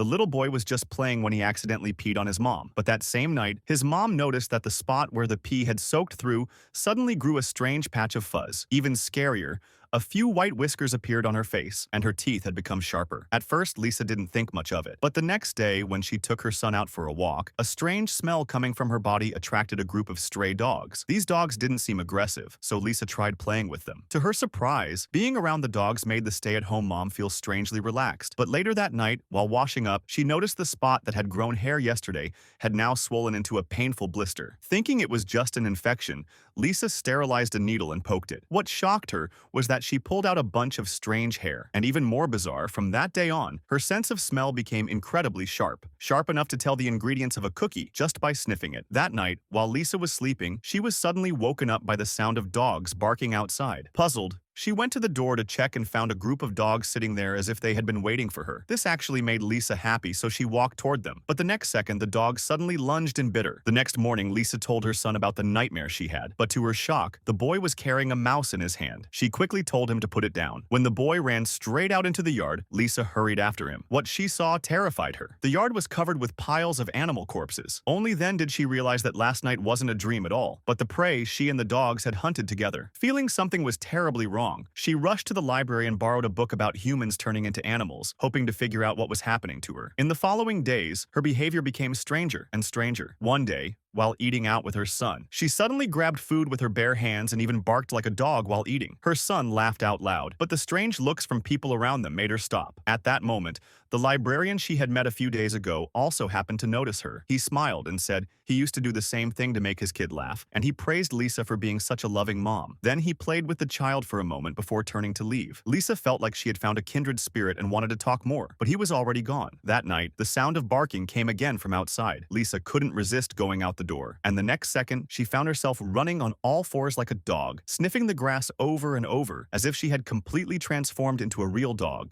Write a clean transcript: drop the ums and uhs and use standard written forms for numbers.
The little boy was just playing when he accidentally peed on his mom. But that same night, his mom noticed that the spot where the pee had soaked through suddenly grew a strange patch of fuzz. Even scarier, a few white whiskers appeared on her face, and her teeth had become sharper. At first, Lisa didn't think much of it. But the next day, when she took her son out for a walk, a strange smell coming from her body attracted a group of stray dogs. These dogs didn't seem aggressive, so Lisa tried playing with them. To her surprise, being around the dogs made the stay-at-home mom feel strangely relaxed. But later that night, while washing up, she noticed the spot that had grown hair yesterday had now swollen into a painful blister. Thinking it was just an infection, Lisa sterilized a needle and poked it. What shocked her was that she pulled out a bunch of strange hair. And even more bizarre, from that day on, her sense of smell became incredibly sharp. Sharp enough to tell the ingredients of a cookie just by sniffing it. That night, while Lisa was sleeping, she was suddenly woken up by the sound of dogs barking outside. Puzzled, she went to the door to check and found a group of dogs sitting there as if they had been waiting for her. This actually made Lisa happy, so she walked toward them. But the next second, the dogs suddenly lunged and bit her. The next morning, Lisa told her son about the nightmare she had. But to her shock, the boy was carrying a mouse in his hand. She quickly told him to put it down. When the boy ran straight out into the yard, Lisa hurried after him. What she saw terrified her. The yard was covered with piles of animal corpses. Only then did she realize that last night wasn't a dream at all, but the prey she and the dogs had hunted together. Feeling something was terribly wrong, she rushed to the library and borrowed a book about humans turning into animals, hoping to figure out what was happening to her. In the following days, her behavior became stranger and stranger. One day, while eating out with her son, she suddenly grabbed food with her bare hands and even barked like a dog while eating. Her son laughed out loud, but the strange looks from people around them made her stop. At that moment, the librarian she had met a few days ago also happened to notice her. He smiled and said he used to do the same thing to make his kid laugh, and he praised Lisa for being such a loving mom. Then he played with the child for a moment before turning to leave. Lisa felt like she had found a kindred spirit and wanted to talk more, but he was already gone. That night, the sound of barking came again from outside. Lisa couldn't resist going out the door, and the next second, she found herself running on all fours like a dog, sniffing the grass over and over, as if she had completely transformed into a real dog.